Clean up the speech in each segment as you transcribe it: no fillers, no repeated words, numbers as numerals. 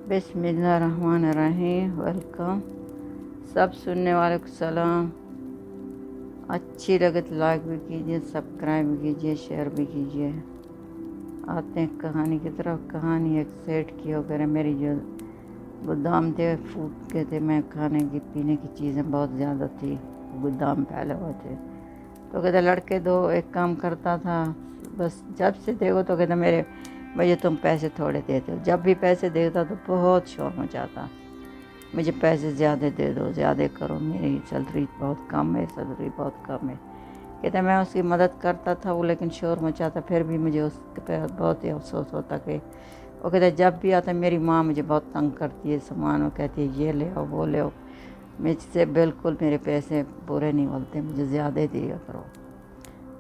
बिस्मिल्लाहिर्रहमानिर्रहीम। वेलकम सब सुनने वाले को सलाम। अच्छी लगे तो लाइक भी कीजिए, सब्सक्राइब भी कीजिए, शेयर भी कीजिए। आते हैं कहानी की तरफ। कहानी एक सेठ की हो कर मेरी जो गोदाम थे फूट के थे। मैं खाने की पीने की चीज़ें बहुत ज़्यादा थी, गोदाम फैले हुए थे। तो कहते लड़के दो, एक काम करता था बस जब से देखो तो कहते मेरे भैया तुम पैसे थोड़े देते हो। जब भी पैसे देता तो बहुत शोर मचाता, मुझे पैसे ज़्यादा दे दो, ज़्यादा करो, मेरी सैलरी बहुत कम है, सैलरी बहुत कम है। कहते मैं उसकी मदद करता था वो, लेकिन शोर मचाता। फिर भी मुझे उसके पे बहुत ही अफसोस होता कि वो कहते जब भी आता मेरी माँ मुझे बहुत तंग करती है, सामान वो कहती है ये ले आओ वो ले आओ। मुझसे बिल्कुल मेरे पैसे पूरे नहीं होते, मुझे ज़्यादा दिया करो।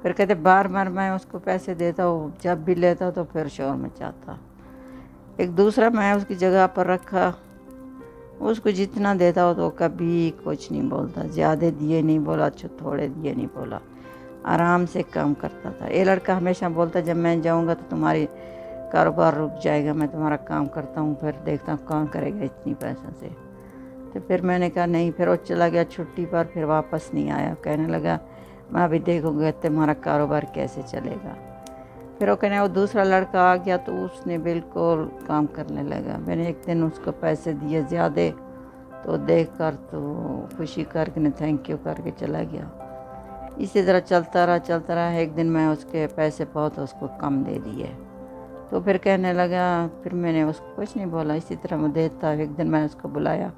फिर कहते बार बार मैं उसको पैसे देता हूँ, जब भी लेता तो फिर शोर मचाता। एक दूसरा मैं उसकी जगह पर रखा, उसको जितना देता हो तो कभी कुछ नहीं बोलता, ज़्यादा दिए नहीं बोला, थोड़े दिए नहीं बोला, आराम से काम करता था। ये लड़का हमेशा बोलता जब मैं जाऊँगा तो तुम्हारी कारोबार रुक जाएगा, मैं तुम्हारा काम करता हूँ, फिर देखता हूँ कौन करेगा इतनी पैसों से। तो फिर मैंने कहा नहीं। फिर वो चला गया छुट्टी पर, फिर वापस नहीं आया। कहने लगा मैं अभी देखूँगा तुम्हारा कारोबार कैसे चलेगा। फिर वो कहने वो दूसरा लड़का आ गया तो उसने बिल्कुल काम करने लगा। मैंने एक दिन उसको पैसे दिए ज़्यादा, तो देख कर तो खुशी करके थैंक यू करके चला गया। इसी तरह चलता रहा। एक दिन मैं उसके पैसे बहुत उसको कम दे दिए, तो फिर कहने लगा। फिर मैंने उसको कुछ नहीं बोला, इसी तरह मैं देता। एक दिन मैंने उसको बुलाया,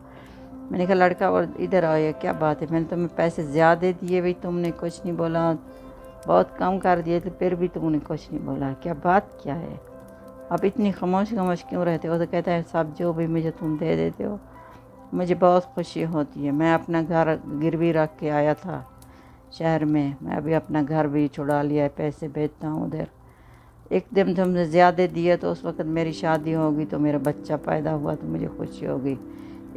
मैंने कहा लड़का और इधर आओ, ये क्या बात है? मैंने तुम्हें पैसे ज़्यादा दिए भाई, तुमने कुछ नहीं बोला, बहुत कम कर दिए थे फिर भी तुमने कुछ नहीं बोला, क्या बात क्या है? अब इतनी खामोश क्यों रहते हो? तो कहता है साहब जो भी मुझे तुम दे देते हो मुझे बहुत खुशी होती है। मैं अपना घर गिरवी रख के आया था शहर में, मैं अभी अपना घर भी छुड़ा लिया है, पैसे भेजता हूँ उधर। एक दिन तुमने ज़्यादा दिए तो उस वक्त मेरी शादी होगी तो मेरा बच्चा पैदा हुआ तो मुझे खुशी होगी।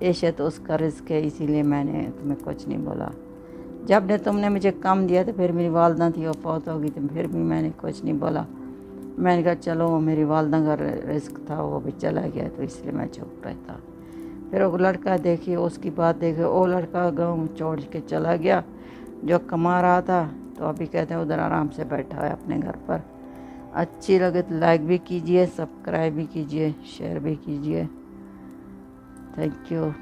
ऐसे तो उसका रिस्क है, इसीलिए मैंने तुम्हें कुछ नहीं बोला। जब ने तुमने मुझे कम दिया तो फिर मेरी वालदा थी वो फौत हो गई, तो फिर भी मैंने कुछ नहीं बोला। मैंने कहा चलो मेरी वालदा का रिस्क था, वो भी चला गया तो इसलिए मैं चुप रहता। फिर वो लड़का देखिए, उसकी बात देखिए, वो लड़का गाँव छोड़ के चला गया जो कमा रहा था। तो अभी कहते हैं उधर आराम से बैठा है अपने घर पर। अच्छी लगे तो लाइक भी कीजिए, सब्सक्राइब भी कीजिए, शेयर भी कीजिए। Thank you.